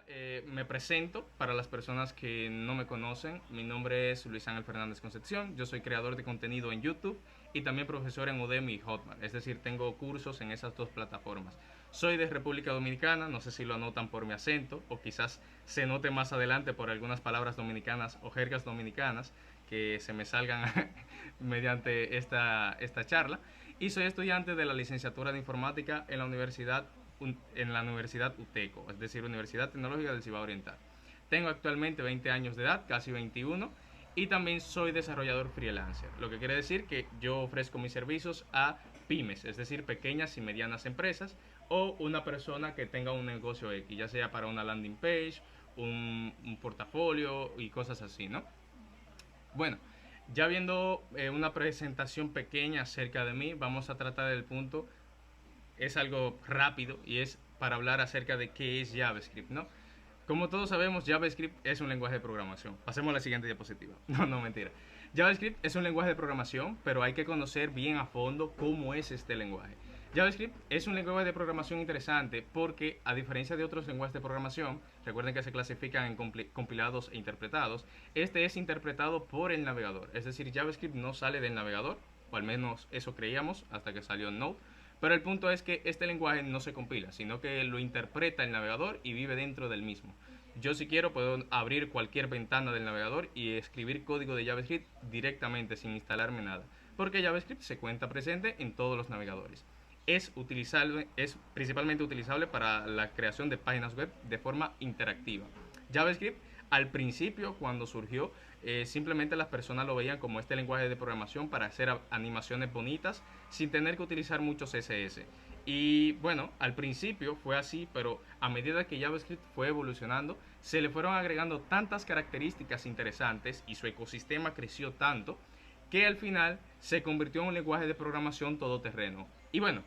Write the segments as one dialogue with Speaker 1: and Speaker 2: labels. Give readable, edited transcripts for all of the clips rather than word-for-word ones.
Speaker 1: nada, me presento para las personas que no me conocen. Mi nombre es Luis Ángel Fernández Concepción. Yo soy creador de contenido en YouTube y también profesor en Udemy y Hotmart. Es decir, tengo cursos en esas dos plataformas. Soy de República Dominicana, no sé si lo anotan por mi acento o quizás se note más adelante por algunas palabras dominicanas o jergas dominicanas que se me salgan mediante esta charla. Y soy estudiante de la licenciatura de informática en la Universidad UTECO, es decir, Universidad Tecnológica del Cibao Oriental. Tengo actualmente 20 años de edad, casi 21, y también soy desarrollador freelancer, lo que quiere decir que yo ofrezco mis servicios a pymes, es decir, pequeñas y medianas empresas, o una persona que tenga un negocio X, ya sea para una landing page, un portafolio y cosas así, ¿no? Bueno, ya viendo una presentación pequeña acerca de mí, vamos a tratar el punto. Es algo rápido y es para hablar acerca de qué es JavaScript, ¿no? Como todos sabemos, JavaScript es un lenguaje de programación. Pasemos a la siguiente diapositiva. No, no, mentira. JavaScript es un lenguaje de programación, pero hay que conocer bien a fondo cómo es este lenguaje. JavaScript es un lenguaje de programación interesante porque, a diferencia de otros lenguajes de programación, recuerden que se clasifican en compilados e interpretados, este es interpretado por el navegador. Es decir, JavaScript no sale del navegador, o al menos eso creíamos hasta que salió Node. Pero el punto es que este lenguaje no se compila, sino que lo interpreta el navegador y vive dentro del mismo. Yo si quiero puedo abrir cualquier ventana del navegador y escribir código de JavaScript directamente sin instalarme nada, porque JavaScript se cuenta presente en todos los navegadores. Es principalmente utilizable para la creación de páginas web de forma interactiva. JavaScript al principio, cuando surgió, simplemente las personas lo veían como este lenguaje de programación para hacer animaciones bonitas sin tener que utilizar mucho CSS. Y bueno, al principio fue así, pero a medida que JavaScript fue evolucionando, se le fueron agregando tantas características interesantes y su ecosistema creció tanto que al final se convirtió en un lenguaje de programación todoterreno. Y bueno,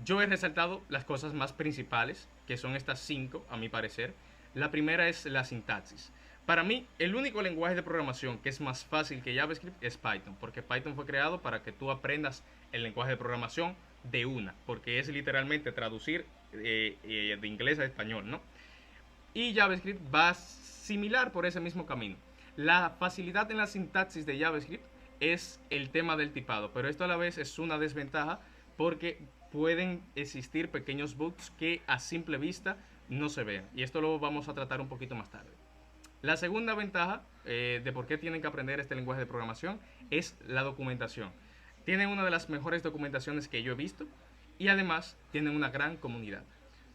Speaker 1: yo he resaltado las cosas más principales, que son estas cinco, a mi parecer. La primera es la sintaxis. Para mí, el único lenguaje de programación que es más fácil que JavaScript es Python, porque Python fue creado para que tú aprendas el lenguaje de programación de una, porque es literalmente traducir de inglés a español, ¿no? Y JavaScript va similar por ese mismo camino. La facilidad en la sintaxis de JavaScript es el tema del tipado, pero esto a la vez es una desventaja porque pueden existir pequeños bugs que a simple vista no se vean. Y esto lo vamos a tratar un poquito más tarde. La segunda ventaja de por qué tienen que aprender este lenguaje de programación es la documentación. Tienen una de las mejores documentaciones que yo he visto y además tienen una gran comunidad.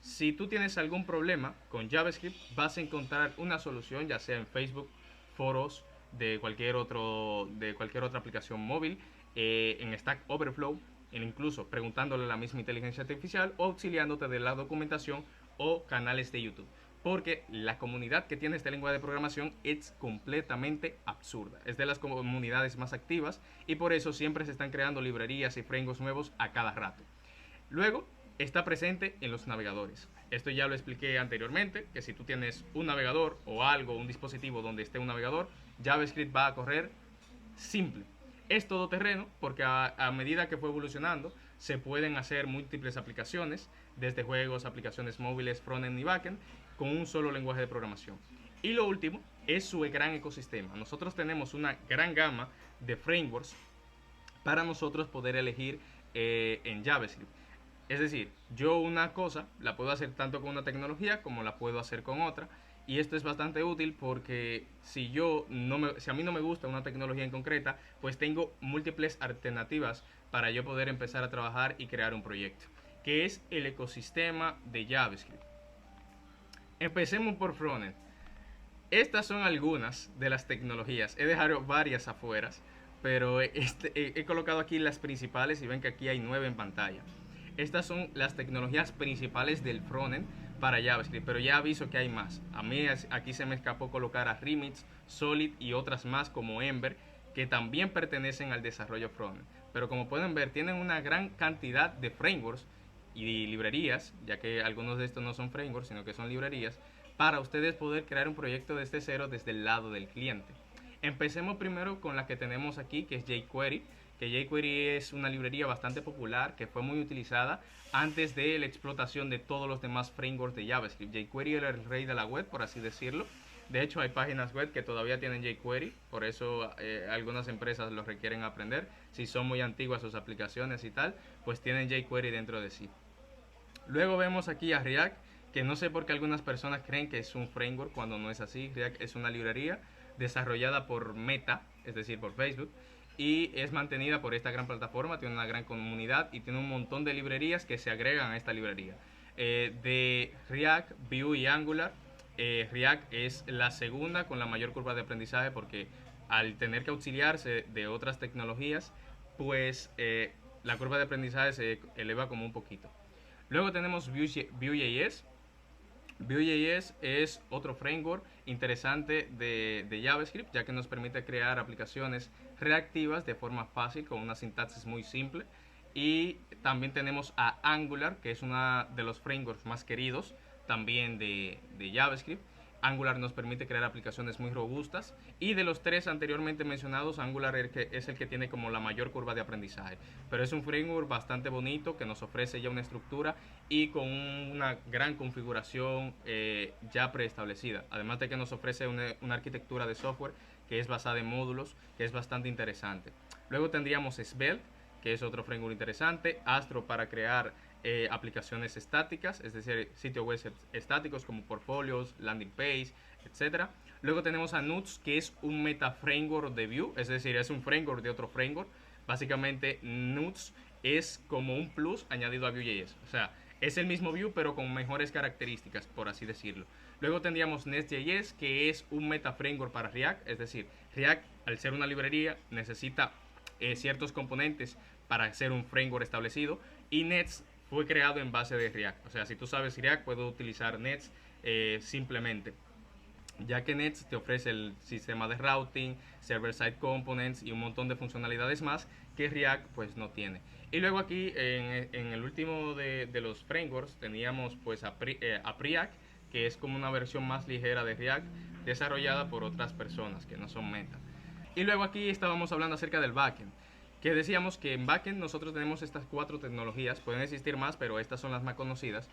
Speaker 1: Si tú tienes algún problema con JavaScript, vas a encontrar una solución, ya sea en Facebook, foros de cualquier otra aplicación móvil, en Stack Overflow, incluso preguntándole a la misma inteligencia artificial o auxiliándote de la documentación o canales de YouTube. Porque la comunidad que tiene este lenguaje de programación es completamente absurda. Es de las comunidades más activas y por eso siempre se están creando librerías y frameworks nuevos a cada rato. Luego, está presente en los navegadores. Esto ya lo expliqué anteriormente, que si tú tienes un navegador o algo, un dispositivo donde esté un navegador, JavaScript va a correr simple. Es todoterreno porque a medida que fue evolucionando se pueden hacer múltiples aplicaciones, desde juegos, aplicaciones móviles, frontend y backend, con un solo lenguaje de programación. Y lo último es su gran ecosistema. Nosotros tenemos una gran gama de frameworks para nosotros poder elegir en JavaScript. Es decir, yo una cosa la puedo hacer tanto con una tecnología como la puedo hacer con otra. Y esto es bastante útil porque si a mí no me gusta una tecnología en concreta, pues tengo múltiples alternativas para yo poder empezar a trabajar y crear un proyecto, que es el ecosistema de JavaScript. Empecemos por frontend. Estas son algunas de las tecnologías. He dejado varias afuera, pero he colocado aquí las principales y ven que aquí hay 9 en pantalla. Estas son las tecnologías principales del frontend para JavaScript, pero ya aviso que hay más. A mí aquí se me escapó colocar a Remix, Solid y otras más como Ember, que también pertenecen al desarrollo frontend. Pero como pueden ver, tienen una gran cantidad de frameworks y librerías, ya que algunos de estos no son frameworks, sino que son librerías, para ustedes poder crear un proyecto desde cero desde el lado del cliente. Empecemos primero con la que tenemos aquí, que es jQuery, que jQuery es una librería bastante popular que fue muy utilizada antes de la explotación de todos los demás frameworks de JavaScript. jQuery era el rey de la web, por así decirlo. De hecho, hay páginas web que todavía tienen jQuery, por eso algunas empresas lo requieren aprender. Si son muy antiguas sus aplicaciones y tal, pues tienen jQuery dentro de sí. Luego vemos aquí a React, que no sé por qué algunas personas creen que es un framework cuando no es así. React es una librería desarrollada por Meta, es decir, por Facebook, y es mantenida por esta gran plataforma, tiene una gran comunidad y tiene un montón de librerías que se agregan a esta librería. De React, Vue y Angular, React es la segunda con la mayor curva de aprendizaje porque al tener que auxiliarse de otras tecnologías, pues la curva de aprendizaje se eleva como un poquito. Luego tenemos Vue.js. Vue.js es otro framework interesante de JavaScript, ya que nos permite crear aplicaciones reactivas de forma fácil con una sintaxis muy simple. Y también tenemos a Angular, que es uno de los frameworks más queridos también de JavaScript. Angular nos permite crear aplicaciones muy robustas y de los tres anteriormente mencionados, Angular es el que tiene como la mayor curva de aprendizaje. Pero es un framework bastante bonito que nos ofrece ya una estructura y con una gran configuración ya preestablecida. Además de que nos ofrece una arquitectura de software que es basada en módulos, que es bastante interesante. Luego tendríamos Svelte, que es otro framework interesante. Astro para crear aplicaciones estáticas, es decir, sitios web estáticos como portfolios, landing page, etc. Luego tenemos a Nuxt, que es un meta framework de Vue, es decir, es un framework de otro framework. Básicamente, Nuxt es como un plus añadido a Vue.js. O sea, es el mismo Vue, pero con mejores características, por así decirlo. Luego tendríamos Next.js, que es un meta framework para React, es decir, React, al ser una librería, necesita ciertos componentes para ser un framework establecido, y Next fue creado en base de React. O sea, si tú sabes React, puedes utilizar Next simplemente, ya que Next te ofrece el sistema de routing, server-side components y un montón de funcionalidades más que React pues no tiene. Y luego aquí en el último de los frameworks teníamos pues a Preact, que es como una versión más ligera de React desarrollada por otras personas que no son Meta. Y luego aquí estábamos hablando acerca del backend, que decíamos que en backend nosotros tenemos estas cuatro tecnologías, pueden existir más, pero estas son las más conocidas.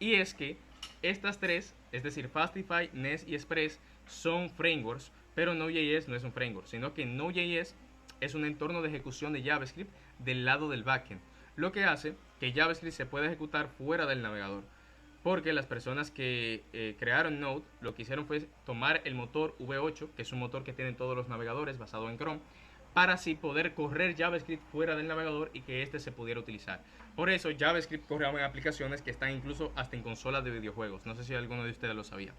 Speaker 1: Y es que estas tres, es decir, Fastify, Nest y Express, son frameworks, pero Node.js no es un framework, sino que Node.js es un entorno de ejecución de JavaScript del lado del backend, lo que hace que JavaScript se pueda ejecutar fuera del navegador. Porque las personas que crearon Node lo que hicieron fue tomar el motor V8, que es un motor que tienen todos los navegadores basado en Chrome, para así poder correr JavaScript fuera del navegador y que este se pudiera utilizar. Por eso JavaScript corre en aplicaciones que están incluso hasta en consolas de videojuegos. No sé si alguno de ustedes lo sabía.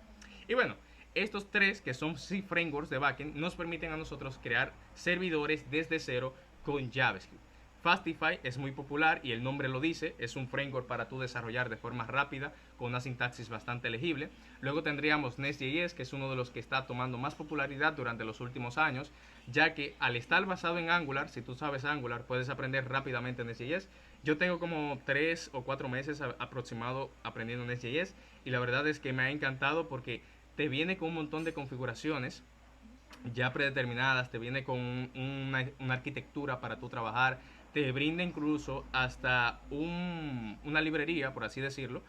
Speaker 1: Y bueno, estos tres que son C frameworks de backend nos permiten a nosotros crear servidores desde cero con JavaScript. Fastify es muy popular y el nombre lo dice, es un framework para tú desarrollar de forma rápida con una sintaxis bastante legible. Luego tendríamos Nest.js, que es uno de los que está tomando más popularidad durante los últimos años, ya que al estar basado en Angular, si tú sabes Angular, puedes aprender rápidamente Nest.js. Yo tengo como 3 o 4 meses aproximado aprendiendo Nest.js y la verdad es que me ha encantado porque te viene con un montón de configuraciones ya predeterminadas, te viene con una arquitectura para tú trabajar, te brinda incluso hasta una librería, por así decirlo,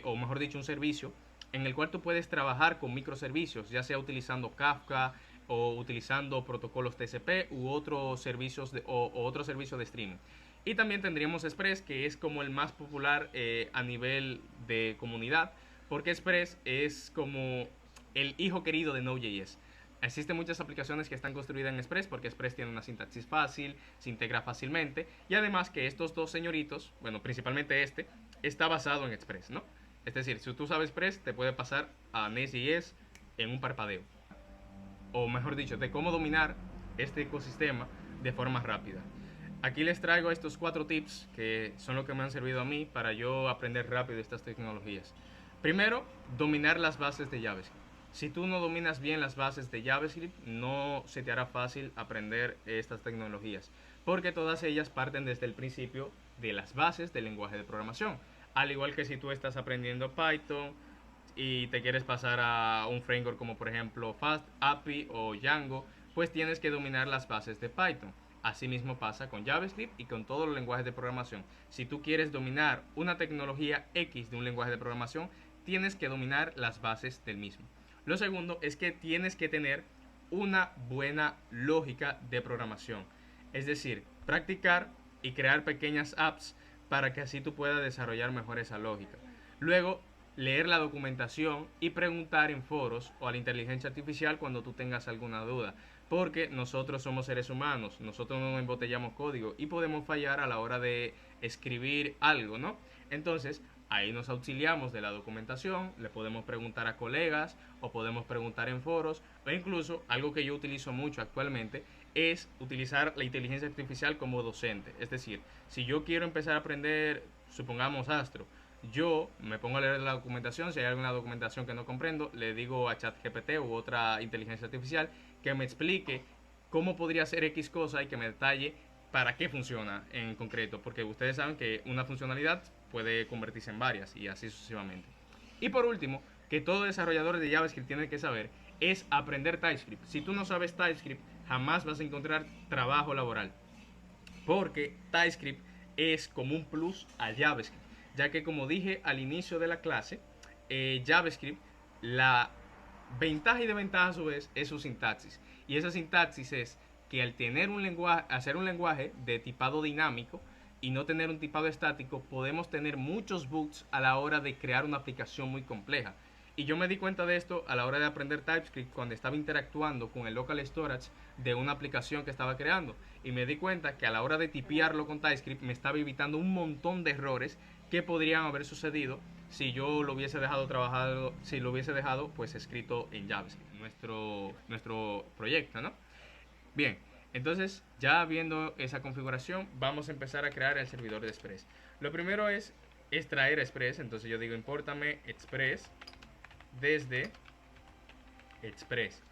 Speaker 1: o mejor dicho, un servicio en el cual tú puedes trabajar con microservicios, ya sea utilizando Kafka o utilizando protocolos TCP u otros servicios o otros servicios de streaming. Y también tendríamos Express, que es como el más popular a nivel de comunidad, porque Express es como el hijo querido de Node.js. Existen muchas aplicaciones que están construidas en Express porque Express tiene una sintaxis fácil, se integra fácilmente y además que estos dos señoritos, bueno, principalmente este, está basado en Express, ¿no? Es decir, si tú sabes Express, te puede pasar a Nest.js en un parpadeo. O mejor dicho, de cómo dominar este ecosistema de forma rápida. Aquí les traigo estos 4 tips que son lo que me han servido a mí para yo aprender rápido estas tecnologías. Primero, dominar las bases de JavaScript. Si tú no dominas bien las bases de JavaScript, no se te hará fácil aprender estas tecnologías, porque todas ellas parten desde el principio de las bases del lenguaje de programación. Al igual que si tú estás aprendiendo Python y te quieres pasar a un framework como por ejemplo FastAPI o Django, pues tienes que dominar las bases de Python. Así mismo pasa con JavaScript y con todos los lenguajes de programación. Si tú quieres dominar una tecnología X de un lenguaje de programación, tienes que dominar las bases del mismo. Lo segundo es que tienes que tener una buena lógica de programación. Es decir, practicar y crear pequeñas apps para que así tú puedas desarrollar mejor esa lógica. Luego, leer la documentación y preguntar en foros o a la inteligencia artificial cuando tú tengas alguna duda. Porque nosotros somos seres humanos, nosotros no embotellamos código y podemos fallar a la hora de escribir algo, ¿no? Entonces, ahí nos auxiliamos de la documentación, le podemos preguntar a colegas o podemos preguntar en foros o incluso algo que yo utilizo mucho actualmente es utilizar la inteligencia artificial como docente. Es decir, si yo quiero empezar a aprender, supongamos Astro, yo me pongo a leer la documentación, si hay alguna documentación que no comprendo, le digo a ChatGPT u otra inteligencia artificial que me explique cómo podría hacer X cosa y que me detalle para qué funciona en concreto, porque ustedes saben que una funcionalidad puede convertirse en varias y así sucesivamente. Y por último, que todo desarrollador de JavaScript tiene que saber es aprender TypeScript. Si tú no sabes TypeScript, jamás vas a encontrar trabajo laboral, porque TypeScript es como un plus a JavaScript, ya que como dije al inicio de la clase, JavaScript, la ventaja y desventaja a su vez es su sintaxis. Y esa sintaxis es que al tener un lenguaje, hacer un lenguaje de tipado dinámico y no tener un tipado estático, podemos tener muchos bugs a la hora de crear una aplicación muy compleja. Y yo me di cuenta de esto a la hora de aprender TypeScript cuando estaba interactuando con el local storage de una aplicación que estaba creando. Y me di cuenta que a la hora de tipearlo con TypeScript me estaba evitando un montón de errores que podrían haber sucedido si yo lo hubiese dejado trabajado, si lo hubiese dejado pues escrito en JavaScript, nuestro proyecto, ¿no? Bien, entonces ya viendo esa configuración, vamos a empezar a crear el servidor de Express. Lo primero es extraer Express, entonces yo digo impórtame Express desde Express.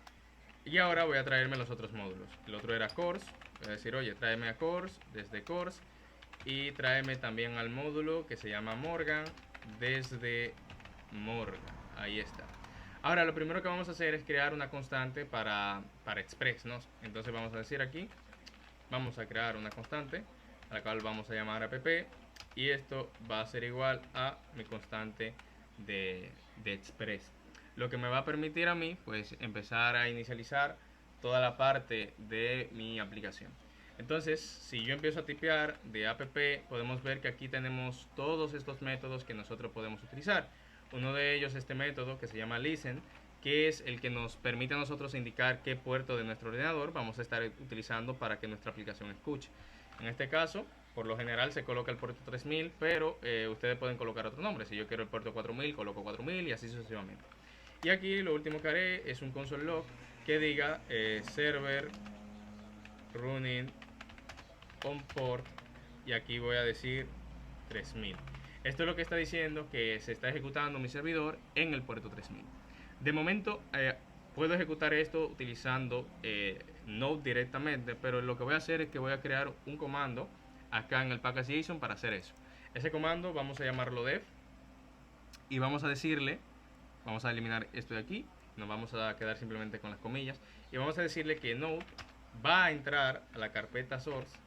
Speaker 1: Y ahora voy a traerme los otros módulos. El otro era Course, voy a decir, oye, tráeme a Course desde Course y tráeme también al módulo que se llama Morgan desde Morgan. Ahí está. Ahora lo primero que vamos a hacer es crear una constante para Express, ¿no? Entonces vamos a decir aquí, vamos a crear una constante a la cual vamos a llamar app y esto va a ser igual a mi constante de Express. Lo que me va a permitir a mí pues empezar a inicializar toda la parte de mi aplicación. Entonces, si yo empiezo a tipear de app, podemos ver que aquí tenemos todos estos métodos que nosotros podemos utilizar. Uno de ellos, este método que se llama listen, que es el que nos permite a nosotros indicar qué puerto de nuestro ordenador vamos a estar utilizando para que nuestra aplicación escuche. En este caso, por lo general se coloca el puerto 3000, pero ustedes pueden colocar otro nombre. Si yo quiero el puerto 4000, coloco 4000 y así sucesivamente. Y aquí lo último que haré es un console log que diga server running on port y aquí voy a decir 3000. Esto es lo que está diciendo que se está ejecutando mi servidor en el puerto 3000. De momento puedo ejecutar esto utilizando Node directamente, pero lo que voy a hacer es que voy a crear un comando acá en el package.json para hacer eso. Ese comando vamos a llamarlo def y vamos a decirle, vamos a eliminar esto de aquí, nos vamos a quedar simplemente con las comillas y vamos a decirle que Node va a entrar a la carpeta source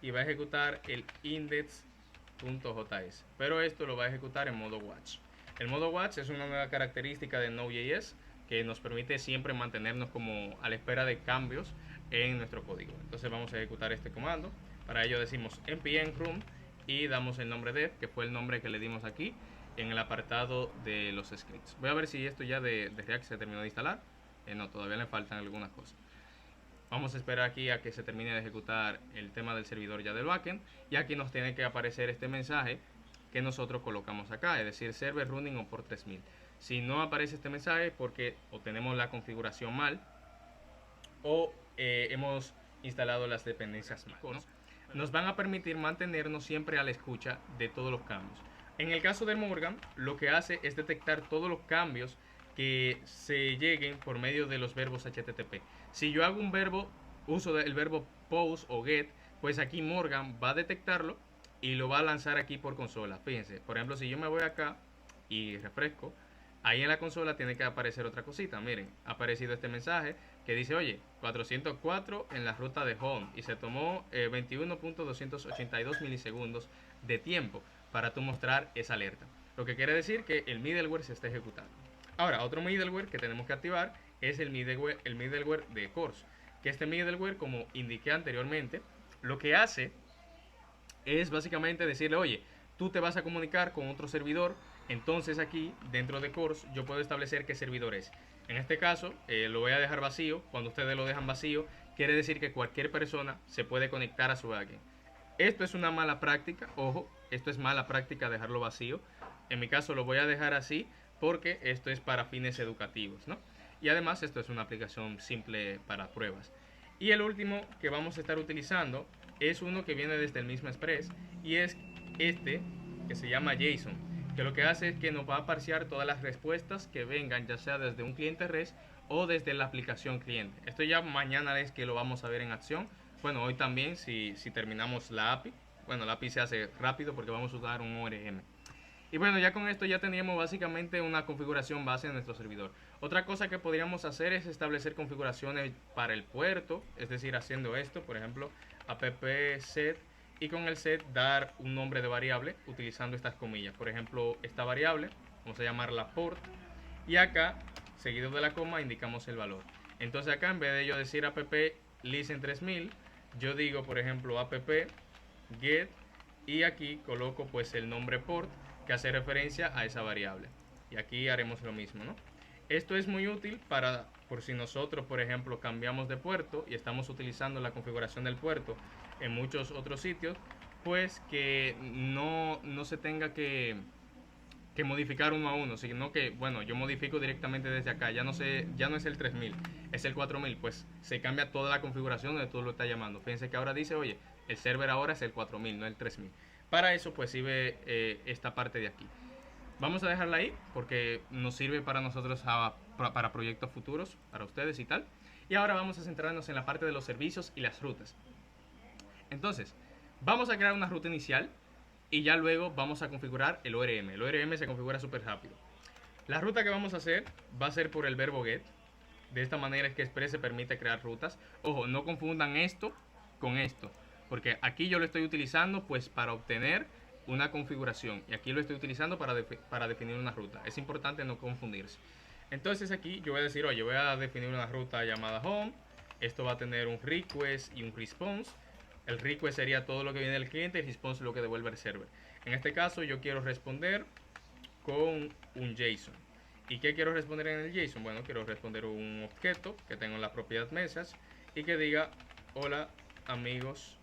Speaker 1: y va a ejecutar el index.js, pero esto lo va a ejecutar en modo watch. El modo watch es una nueva característica de Node.js que nos permite siempre mantenernos como a la espera de cambios en nuestro código. Entonces vamos a ejecutar este comando. Para ello decimos npm run y damos el nombre def, que fue el nombre que le dimos aquí en el apartado de los scripts. Voy a ver si esto ya de React se terminó de instalar. No, todavía le faltan algunas cosas. Vamos a esperar aquí a que se termine de ejecutar el tema del servidor ya del backend y aquí nos tiene que aparecer este mensaje que nosotros colocamos acá, es decir, server running on port 3000. Si no aparece este mensaje porque o tenemos la configuración mal o hemos instalado las dependencias mal, ¿no? Nos van a permitir mantenernos siempre a la escucha de todos los cambios. En el caso de Morgan, lo que hace es detectar todos los cambios que se lleguen por medio de los verbos HTTP. Si yo hago un verbo, uso el verbo post o get, pues aquí Morgan va a detectarlo y lo va a lanzar aquí por consola. Fíjense, por ejemplo, si yo me voy acá y refresco, Ahí en la consola tiene que aparecer otra cosita. Miren, ha aparecido este mensaje que dice, oye, 404 en la ruta de home y se tomó 21.282 milisegundos de tiempo para tú mostrar esa alerta. Lo que quiere decir que el middleware se está ejecutando. Ahora, otro middleware que tenemos que activar es el middleware de CORS. Que este middleware, como indiqué anteriormente, lo que hace es básicamente decirle, oye, tú te vas a comunicar con otro servidor, entonces aquí dentro de CORS yo puedo establecer qué servidor es. En este caso lo voy a dejar vacío. Cuando ustedes lo dejan vacío, quiere decir que cualquier persona se puede conectar a su backend. Esto es una mala práctica, ojo, esto es mala práctica dejarlo vacío. En mi caso lo voy a dejar así porque esto es para fines educativos, ¿no? Y además esto es una aplicación simple para pruebas. Y el último que vamos a estar utilizando es uno que viene desde el mismo Express y es este que se llama JSON, que lo que hace es que nos va a parsear todas las respuestas que vengan, ya sea desde un cliente REST o desde la aplicación cliente. Esto ya mañana es que lo vamos a ver en acción. Bueno, hoy también si terminamos la API. Bueno, la API se hace rápido porque vamos a usar un ORM. Y bueno, ya con esto ya teníamos básicamente una configuración base de nuestro servidor. Otra cosa que podríamos hacer es establecer configuraciones para el puerto, es decir, haciendo esto, por ejemplo, app set, y con el set dar un nombre de variable utilizando estas comillas. Por ejemplo, esta variable, vamos a llamarla port, y acá, seguido de la coma, indicamos el valor. Entonces acá, en vez de yo decir app listen 3000, yo digo, por ejemplo, app get, y aquí coloco pues el nombre port que hace referencia a esa variable. Y aquí haremos lo mismo, ¿no? Esto es muy útil para, por si nosotros, por ejemplo, cambiamos de puerto y estamos utilizando la configuración del puerto en muchos otros sitios, pues que no se tenga que modificar uno a uno, sino que, bueno, yo modifico directamente desde acá, ya no es el 3000, es el 4000, pues se cambia toda la configuración donde tú lo estás llamando. Fíjense que ahora dice, oye, el server ahora es el 4000, no el 3000. Para eso, pues sirve esta parte de aquí. Vamos a dejarla ahí porque nos sirve para nosotros para proyectos futuros, para ustedes y tal. Y ahora vamos a centrarnos en la parte de los servicios y las rutas. Entonces, vamos a crear una ruta inicial y ya luego vamos a configurar el ORM. El ORM se configura súper rápido. La ruta que vamos a hacer va a ser por el verbo get. De esta manera es que Express se permite crear rutas. Ojo, no confundan esto con esto, porque aquí yo lo estoy utilizando pues para obtener una configuración y aquí lo estoy utilizando para definir una ruta. Es importante no confundirse. Entonces aquí yo voy a decir, oye, voy a definir una ruta llamada home. Esto va a tener un request y un response. El request sería todo lo que viene del cliente y el response lo que devuelve el server. En este caso yo quiero responder con un JSON. ¿Y qué quiero responder en el JSON? Bueno, quiero responder un objeto que tengo en la propiedad message y que diga, hola amigos,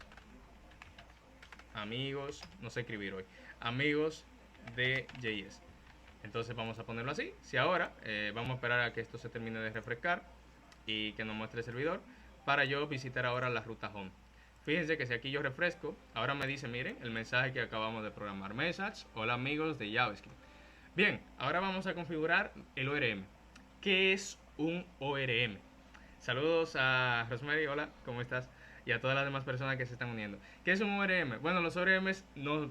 Speaker 1: no sé escribir hoy, amigos de JS. Entonces vamos a ponerlo así. Si ahora vamos a esperar a que esto se termine de refrescar y que nos muestre el servidor para yo visitar ahora la ruta home. Fíjense que si aquí yo refresco, ahora me dice, miren, el mensaje que acabamos de programar. Message, hola amigos de JavaScript. Bien, ahora vamos a configurar el ORM. ¿Qué es un ORM? Saludos a Rosemary, hola, ¿cómo estás? Y a todas las demás personas que se están uniendo. ¿Qué es un ORM? Bueno, los ORMs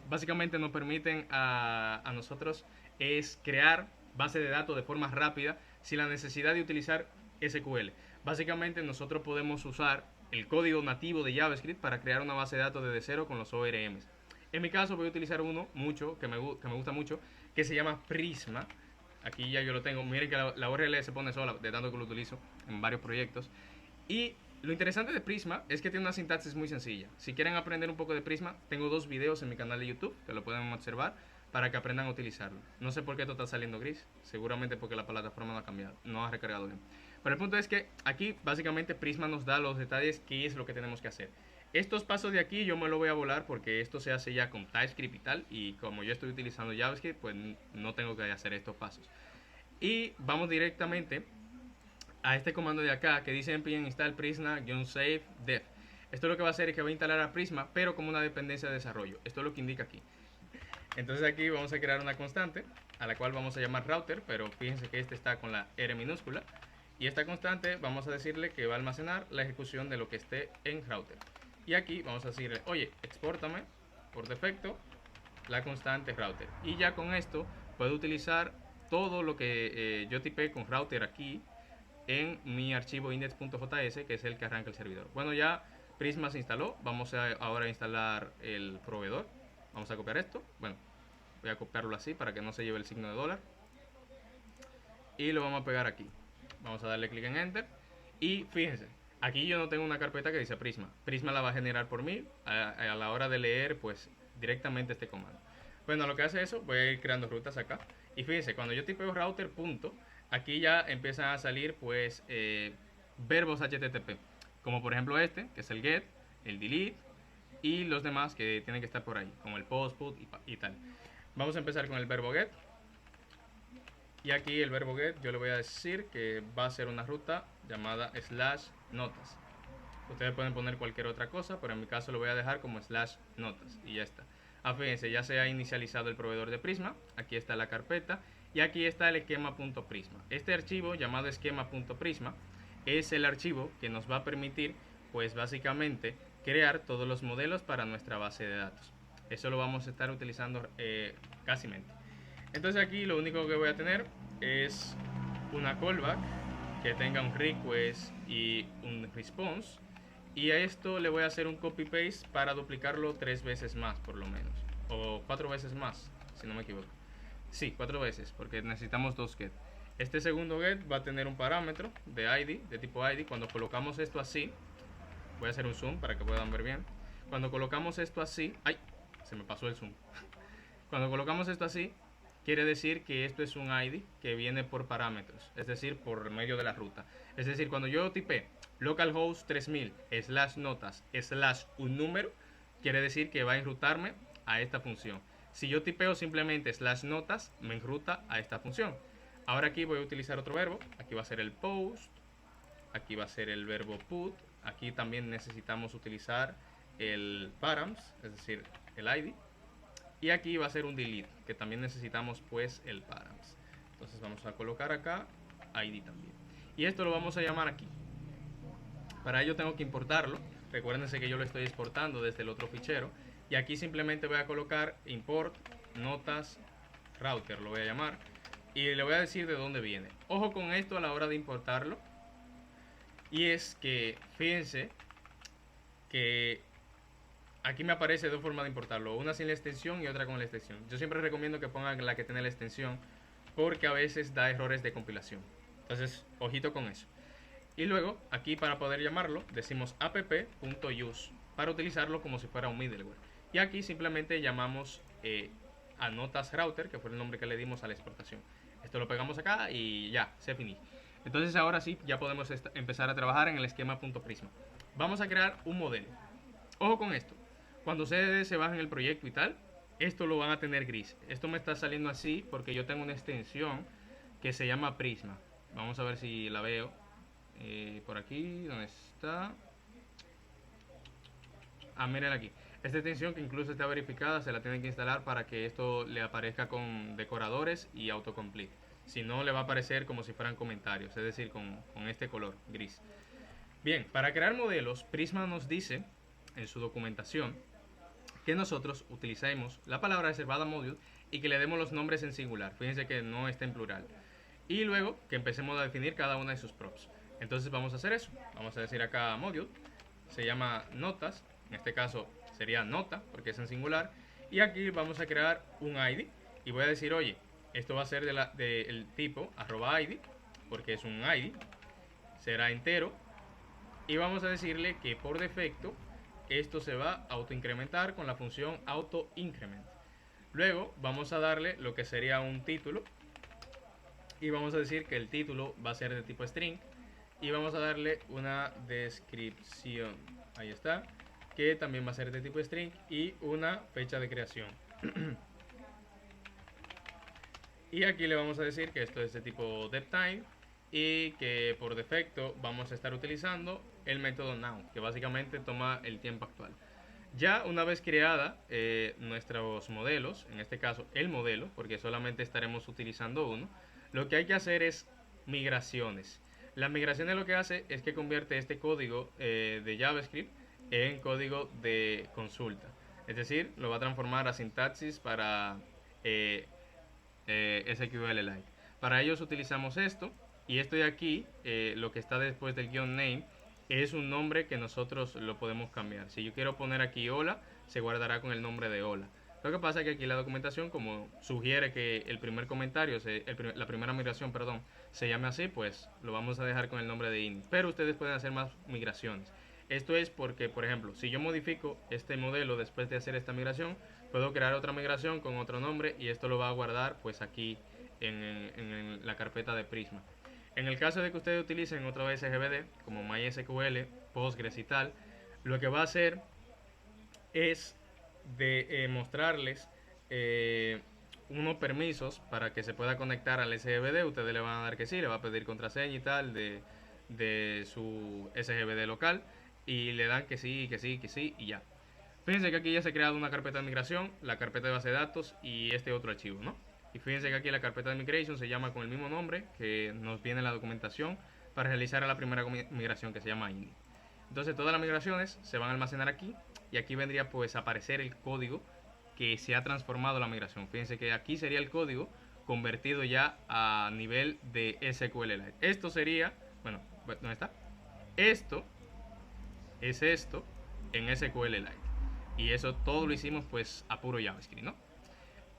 Speaker 1: básicamente nos permiten a nosotros es crear base de datos de forma rápida sin la necesidad de utilizar SQL. Básicamente nosotros podemos usar el código nativo de JavaScript para crear una base de datos desde cero con los ORMs. En mi caso voy a utilizar uno que me gusta mucho, que se llama Prisma. Aquí ya yo lo tengo. Miren que la URL se pone sola de tanto que lo utilizo en varios proyectos. Y lo interesante de Prisma es que tiene una sintaxis muy sencilla. Si quieren aprender un poco de Prisma, tengo 2 videos en mi canal de YouTube que lo pueden observar para que aprendan a utilizarlo. No sé por qué esto está saliendo gris. Seguramente porque la plataforma no ha cambiado, no ha recargado bien. Pero el punto es que aquí básicamente Prisma nos da los detalles qué es lo que tenemos que hacer. Estos pasos de aquí yo me lo voy a volar porque esto se hace ya con TypeScript y tal. Y como yo estoy utilizando JavaScript, pues no tengo que hacer estos pasos. Y vamos directamente a este comando de acá que dice npm install prisma-save dev. Esto lo que va a hacer es que va a instalar a Prisma, pero como una dependencia de desarrollo. Esto es lo que indica aquí. Entonces aquí vamos a crear una constante a la cual vamos a llamar router, pero fíjense que este está con la R minúscula. Y esta constante vamos a decirle que va a almacenar la ejecución de lo que esté en router. Y aquí vamos a decirle, oye, expórtame por defecto la constante router. Y ya con esto puedo utilizar todo lo que yo tipé con router aquí en mi archivo index.js, que es el que arranca el servidor. Bueno, ya Prisma se instaló. Vamos ahora a instalar el proveedor. Vamos a copiar esto. Bueno, voy a copiarlo así para que no se lleve el signo de dólar. Y lo vamos a pegar aquí. Vamos a darle clic en Enter. Y fíjense, aquí yo no tengo una carpeta que dice Prisma. Prisma la va a generar por mí a la hora de leer, pues, directamente este comando. Bueno, lo que hace eso, voy a ir creando rutas acá. Y fíjense, cuando yo tipeo router punto, aquí ya empiezan a salir, pues, verbos HTTP. Como por ejemplo este, que es el get, el delete y los demás que tienen que estar por ahí, como el post, put y tal. Vamos a empezar con el verbo get. Y aquí el verbo get yo le voy a decir que va a ser una ruta llamada /notas. Ustedes pueden poner cualquier otra cosa, pero en mi caso lo voy a dejar como /notas y ya está. Fíjense, ya se ha inicializado el proveedor de Prisma. Aquí está la carpeta y aquí está el esquema.prisma. Este archivo llamado esquema.prisma es el archivo que nos va a permitir, pues básicamente, crear todos los modelos para nuestra base de datos. Eso lo vamos a estar utilizando casi mente. Entonces aquí lo único que voy a tener es una callback que tenga un request y un response, y a esto le voy a hacer un copy paste para duplicarlo 3 veces más por lo menos, o 4 veces más si no me equivoco. Sí, 4 veces porque necesitamos 2 get. Este segundo get va a tener un parámetro de ID, de tipo ID. Cuando colocamos esto así, voy a hacer un zoom para que puedan ver bien. Cuando colocamos esto así, ¡ay! Se me pasó el zoom. Cuando colocamos esto así, quiere decir que esto es un ID que viene por parámetros, es decir, por medio de la ruta. Es decir, cuando yo tipé localhost 3000 /notas /un número, quiere decir que va a enrutarme a esta función. Si yo tipeo simplemente /notas, me enruta a esta función. Ahora aquí voy a utilizar otro verbo. Aquí va a ser el post, aquí va a ser el verbo put. Aquí también necesitamos utilizar el params, es decir, el ID. Y aquí va a ser un delete, que también necesitamos pues el params. Entonces vamos a colocar acá ID también. Y esto lo vamos a llamar aquí. Para ello tengo que importarlo. Recuérdense que yo lo estoy exportando desde el otro fichero. Y aquí simplemente voy a colocar import notas router, lo voy a llamar. Y le voy a decir de dónde viene. Ojo con esto a la hora de importarlo. Y es que, fíjense, que aquí me aparece dos formas de importarlo, una sin la extensión y otra con la extensión. Yo siempre recomiendo que pongan la que tiene la extensión porque a veces da errores de compilación. Entonces, ojito con eso. Y luego, aquí para poder llamarlo, decimos app.use para utilizarlo como si fuera un middleware. Y aquí simplemente llamamos a notas router, que fue el nombre que le dimos a la exportación. Esto lo pegamos acá y ya, se finí. Entonces ahora sí, ya podemos empezar a trabajar en el esquema.prisma. Vamos a crear un modelo. Ojo con esto. Cuando ustedes se bajen el proyecto y tal, esto lo van a tener gris. Esto me está saliendo así porque yo tengo una extensión que se llama Prisma. Vamos a ver si la veo. Por aquí, ¿dónde está? Miren aquí. Esta extensión que incluso está verificada, se la tienen que instalar para que esto le aparezca con decoradores y autocomplete. Si no, le va a aparecer como si fueran comentarios, es decir, con este color gris. Bien, para crear modelos, Prisma nos dice en su documentación que nosotros utilicemos la palabra reservada module y que le demos los nombres en singular. Fíjense que no está en plural. Y luego que empecemos a definir cada una de sus props. Entonces vamos a hacer eso. Vamos a decir acá module, se llama notas, en este caso sería nota porque es en singular. Y aquí vamos a crear un ID y voy a decir, oye, esto va a ser del tipo @id porque es un ID, será entero. Y vamos a decirle que por defecto esto se va a autoincrementar con la función autoincrement. Luego vamos a darle lo que sería un título y vamos a decir que el título va a ser de tipo string y vamos a darle una descripción, ahí está, que también va a ser de tipo string y una fecha de creación. Y aquí le vamos a decir que esto es de tipo deptime y que por defecto vamos a estar utilizando el método now, que básicamente toma el tiempo actual. Ya una vez creada nuestros modelos, en este caso el modelo, porque solamente estaremos utilizando uno, lo que hay que hacer es migraciones. Las migraciones lo que hace es que convierte este código de JavaScript en código de consulta. Es decir, lo va a transformar a sintaxis para SQLite. Para ellos utilizamos esto, y esto de aquí, lo que está después del guión name, es un nombre que nosotros lo podemos cambiar. Si yo quiero poner aquí hola, se guardará con el nombre de hola. Lo que pasa es que aquí la documentación, como sugiere que el primer comentario, la primera migración, perdón, se llame así, pues lo vamos a dejar con el nombre de init. Pero ustedes pueden hacer más migraciones. Esto es porque, por ejemplo, si yo modifico este modelo después de hacer esta migración, puedo crear otra migración con otro nombre y esto lo va a guardar pues aquí en la carpeta de Prisma. En el caso de que ustedes utilicen otra vez SGBD, como MySQL, Postgres y tal, lo que va a hacer es de mostrarles unos permisos para que se pueda conectar al SGBD. Ustedes le van a dar que sí, le va a pedir contraseña y tal de su SGBD local y le dan que sí, que sí, que sí y ya. Fíjense que aquí ya se ha creado una carpeta de migración, la carpeta de base de datos y este otro archivo, ¿no? Y fíjense que aquí la carpeta de migration se llama con el mismo nombre que nos viene en la documentación para realizar la primera migración, que se llama init. Entonces todas las migraciones se van a almacenar aquí y aquí vendría pues a aparecer el código que se ha transformado la migración. Fíjense que aquí sería el código convertido ya a nivel de SQLite. Esto sería, bueno, ¿dónde está? Esto es esto en SQLite. Y eso todo lo hicimos pues a puro JavaScript, ¿no?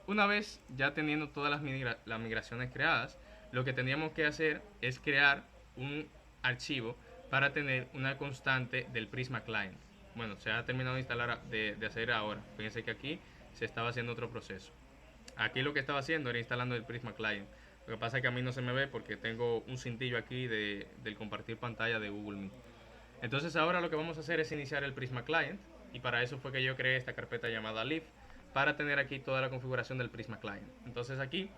Speaker 1: Una vez ya teniendo todas las migraciones creadas, lo que tendríamos que hacer es crear un archivo para tener una constante del Prisma Client. Bueno, se ha terminado de instalar de hacer ahora. Fíjense que aquí se estaba haciendo otro proceso. Aquí lo que estaba haciendo era instalando el Prisma Client. Lo que pasa es que a mí no se me ve porque tengo un cintillo aquí del compartir pantalla de Google Meet. Entonces ahora lo que vamos a hacer es iniciar el Prisma Client y para eso fue que yo creé esta carpeta llamada Live para tener aquí toda la configuración del Prisma Client. Entonces aquí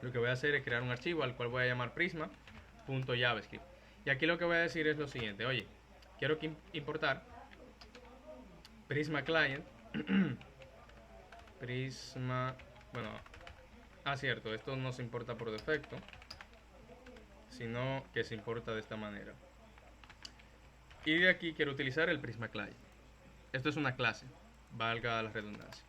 Speaker 1: lo que voy a hacer es crear un archivo al cual voy a llamar prisma.javascript. Y aquí lo que voy a decir es lo siguiente, oye, quiero importar Prisma Client, Prisma, bueno, cierto, esto no se importa por defecto, sino que se importa de esta manera. Y de aquí quiero utilizar el Prisma Client. Esto es una clase, valga la redundancia.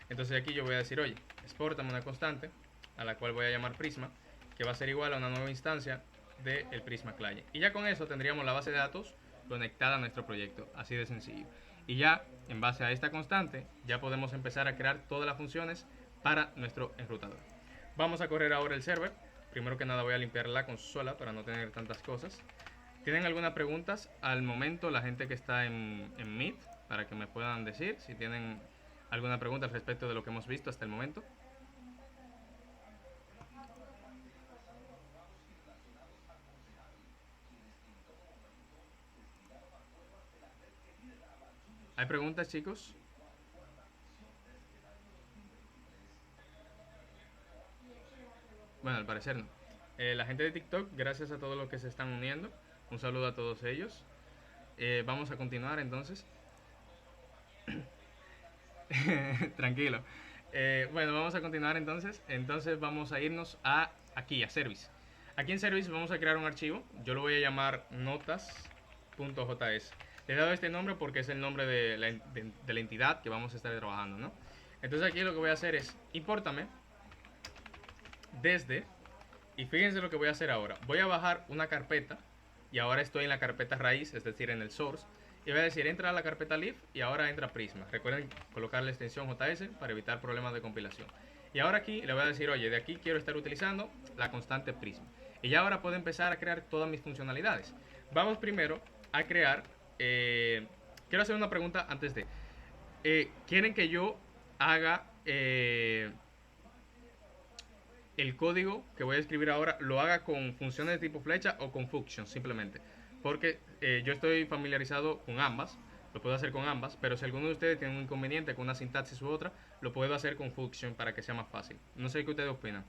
Speaker 1: Entonces aquí yo voy a decir, oye, exportame una constante a la cual voy a llamar Prisma, que va a ser igual a una nueva instancia del Prisma Client. Y ya con eso tendríamos la base de datos conectada a nuestro proyecto, así de sencillo. Y ya en base a esta constante, ya podemos empezar a crear todas las funciones para nuestro enrutador. Vamos a correr ahora el server. Primero que nada voy a limpiar la consola para no tener tantas cosas. ¿Tienen algunas preguntas al momento la gente que está en Meet? Para que me puedan decir si tienen alguna pregunta al respecto de lo que hemos visto hasta el momento. ¿Hay preguntas, chicos? Bueno, al parecer no. La gente de TikTok, gracias a todos los que se están uniendo. Un saludo a todos ellos. Vamos a continuar entonces. Tranquilo. Bueno, vamos a continuar entonces. Entonces vamos a irnos aquí, a Service. Aquí en Service vamos a crear un archivo. Yo lo voy a llamar notas.js. Le he dado este nombre porque es el nombre de la entidad que vamos a estar trabajando, ¿no? Entonces aquí lo que voy a hacer es, impórtame desde, y fíjense lo que voy a hacer ahora. Voy a bajar una carpeta, y ahora estoy en la carpeta raíz, es decir, en el source. Y voy a decir, entra a la carpeta Live y ahora entra Prisma. Recuerden colocar la extensión JS para evitar problemas de compilación. Y ahora aquí le voy a decir, oye, de aquí quiero estar utilizando la constante Prisma. Y ya ahora puedo empezar a crear todas mis funcionalidades. Vamos primero a crear, quiero hacer una pregunta antes de, ¿quieren que yo haga el código que voy a escribir ahora, lo haga con funciones de tipo flecha o con functions simplemente? Porque yo estoy familiarizado con ambas, lo puedo hacer con ambas, pero si alguno de ustedes tiene un inconveniente con una sintaxis u otra, lo puedo hacer con function para que sea más fácil. No sé qué ustedes opinan.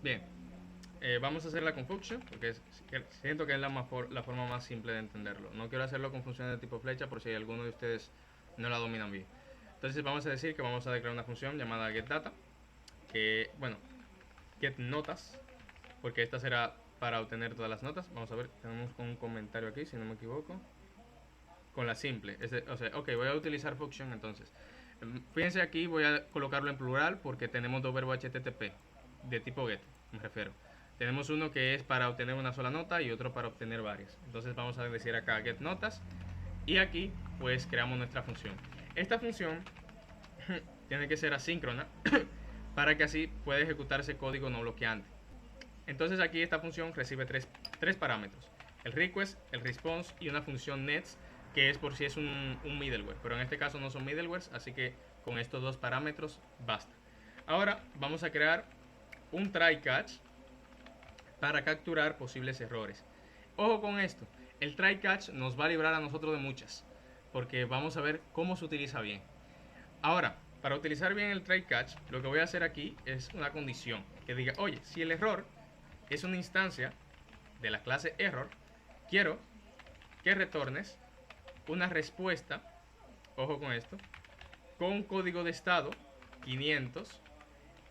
Speaker 1: Bien, vamos a hacerla con function porque siento que es la forma más simple de entenderlo. No quiero hacerlo con funciones de tipo flecha por si alguno de ustedes no la dominan bien. Entonces vamos a decir que vamos a declarar una función llamada getData, que, bueno, getNotas, porque esta será para obtener todas las notas. Vamos a ver, tenemos un comentario aquí, si no me equivoco. Con la simple, o sea, ok, voy a utilizar function entonces. Fíjense aquí, voy a colocarlo en plural porque tenemos dos verbos HTTP de tipo get, me refiero. Tenemos uno que es para obtener una sola nota y otro para obtener varias. Entonces vamos a decir acá get notas y aquí pues creamos nuestra función. Esta función tiene que ser asíncrona para que así pueda ejecutarse código no bloqueante. Entonces aquí esta función recibe tres parámetros: el request, el response y una función nets, que es por si es un middleware, pero en este caso no son middlewares, así que con estos dos parámetros basta. Ahora vamos a crear un try catch para capturar posibles errores. Ojo con esto, el try catch nos va a librar a nosotros de muchas, porque vamos a ver cómo se utiliza bien. Ahora, para utilizar bien el try catch, lo que voy a hacer aquí es una condición que diga, oye, si el error es una instancia de la clase error, quiero que retornes una respuesta, ojo con esto, con código de estado 500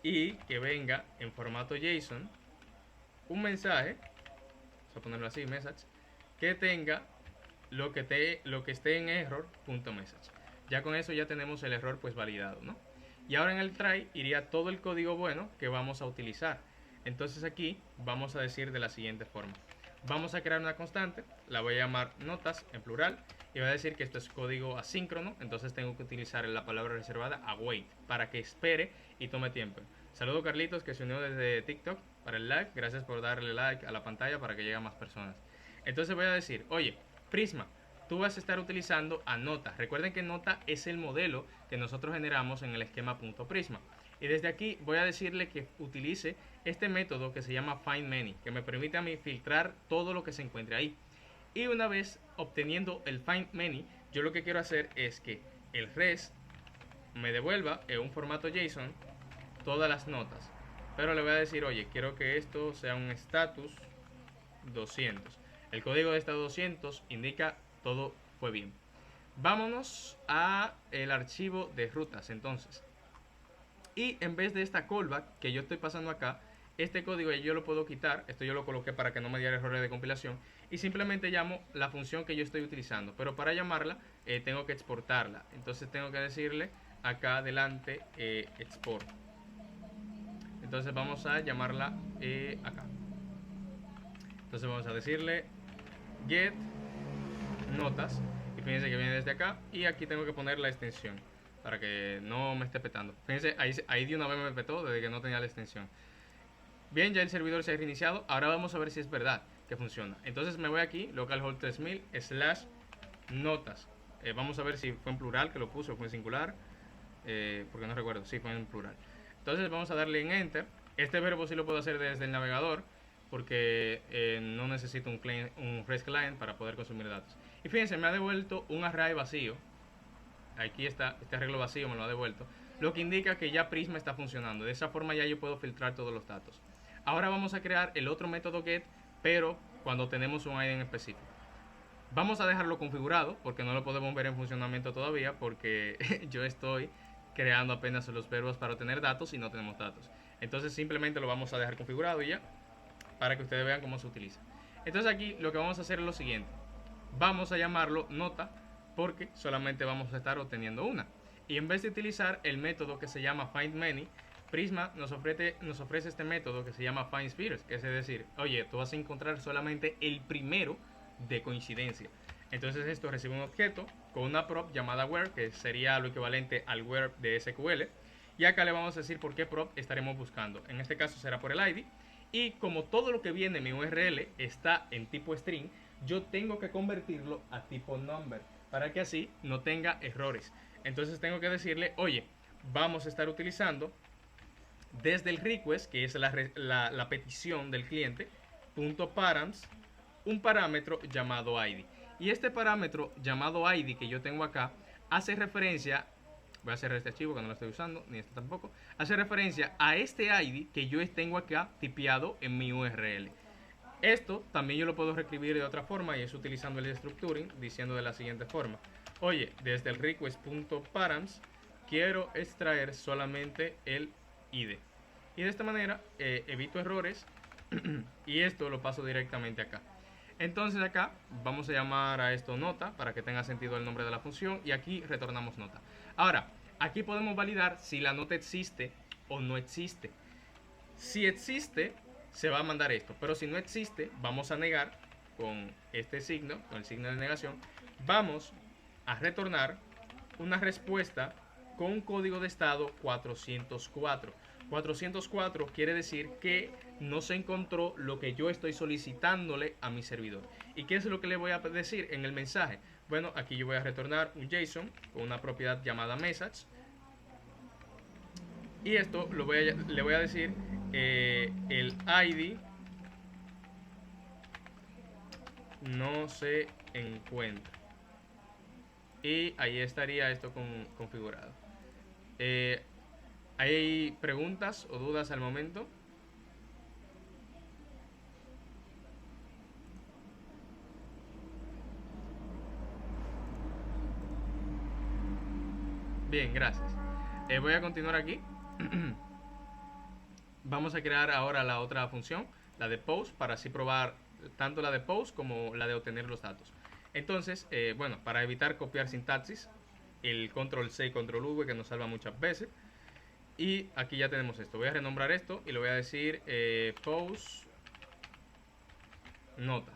Speaker 1: y que venga en formato JSON un mensaje, vamos a ponerlo así, message, que tenga lo que esté en error.message. Ya con eso ya tenemos el error pues validado, ¿no? Y ahora en el try iría todo el código bueno que vamos a utilizar. Entonces aquí vamos a decir de la siguiente forma: vamos a crear una constante, la voy a llamar notas en plural, y voy a decir que esto es código asíncrono, entonces tengo que utilizar la palabra reservada await para que espere y tome tiempo. Saludo Carlitos, que se unió desde TikTok para el live, gracias por darle like a la pantalla para que llegue a más personas. Entonces voy a decir, oye, Prisma, tú vas a estar utilizando a nota. Recuerden que nota es el modelo que nosotros generamos en el esquema .prisma. Y desde aquí voy a decirle que utilice este método que se llama findMany, que me permite a mí filtrar todo lo que se encuentre ahí. Y una vez obteniendo el findMany, yo lo que quiero hacer es que el res me devuelva en un formato JSON todas las notas. Pero le voy a decir, oye, quiero que esto sea un status 200. El código de estado 200 indica todo fue bien. Vámonos a el archivo de rutas entonces. Y en vez de esta callback que yo estoy pasando acá, este código yo lo puedo quitar. Esto yo lo coloqué para que no me diera errores de compilación. Y simplemente llamo la función que yo estoy utilizando. Pero para llamarla tengo que exportarla. Entonces tengo que decirle acá adelante export. Entonces vamos a llamarla acá. Entonces vamos a decirle get notas. Y fíjense que viene desde acá. Y aquí tengo que poner la extensión para que no me esté petando. Fíjense, ahí de una vez me petó desde que no tenía la extensión. Bien, ya el servidor se ha reiniciado. Ahora vamos a ver si es verdad que funciona. Entonces me voy aquí, localhost 3000 / notas. Vamos a ver si fue en plural que lo puse o fue en singular. Porque no recuerdo, sí fue en plural. Entonces vamos a darle en enter. Este verbo sí lo puedo hacer desde el navegador, porque no necesito un REST client para poder consumir datos. Y fíjense, me ha devuelto un array vacío. Aquí está, este arreglo vacío me lo ha devuelto, lo que indica que ya Prisma está funcionando. De esa forma ya yo puedo filtrar todos los datos. Ahora vamos a crear el otro método get, pero cuando tenemos un ID en específico. Vamos a dejarlo configurado porque no lo podemos ver en funcionamiento todavía, porque yo estoy creando apenas los verbos para obtener datos y no tenemos datos. Entonces simplemente lo vamos a dejar configurado y ya, para que ustedes vean cómo se utiliza. Entonces aquí lo que vamos a hacer es lo siguiente: vamos a llamarlo nota porque solamente vamos a estar obteniendo una. Y en vez de utilizar el método que se llama findMany, Prisma nos ofrece este método que se llama findSpheres, que es decir, oye, tú vas a encontrar solamente el primero de coincidencia. Entonces esto recibe un objeto con una prop llamada where, que sería lo equivalente al where de SQL. Y acá le vamos a decir por qué prop estaremos buscando. En este caso será por el ID. Y como todo lo que viene en mi URL está en tipo string, yo tengo que convertirlo a tipo number para que así no tenga errores. Entonces tengo que decirle, oye, vamos a estar utilizando desde el request, que es la petición del cliente, .params, un parámetro llamado ID. Y este parámetro llamado ID que yo tengo acá hace referencia, voy a cerrar este archivo que no lo estoy usando, ni este tampoco, hace referencia a este ID que yo tengo acá tipeado en mi URL. Esto también yo lo puedo reescribir de otra forma, y es utilizando el destructuring, diciendo de la siguiente forma: oye, desde el request.params quiero extraer solamente el ID. Y de esta manera evito errores y esto lo paso directamente acá. Entonces acá vamos a llamar a esto nota para que tenga sentido el nombre de la función y aquí retornamos nota. Ahora, aquí podemos validar si la nota existe o no existe. Si existe, se va a mandar esto, pero si no existe, vamos a negar con este signo, con el signo de negación, vamos a retornar una respuesta con un código de estado 404. 404 quiere decir que no se encontró lo que yo estoy solicitándole a mi servidor. ¿Y qué es lo que le voy a decir en el mensaje? Bueno, aquí yo voy a retornar un JSON con una propiedad llamada message. Y esto le voy a decir el ID no se encuentra. Y ahí estaría esto configurado. ¿Hay preguntas o dudas al momento? Bien, gracias. Voy a continuar aquí. Vamos a crear ahora la otra función, la de post, para así probar tanto la de post como la de obtener los datos. Entonces, bueno, para evitar copiar sintaxis, el control C y control V que nos salva muchas veces. Y aquí ya tenemos esto. Voy a renombrar esto y le voy a decir post nota.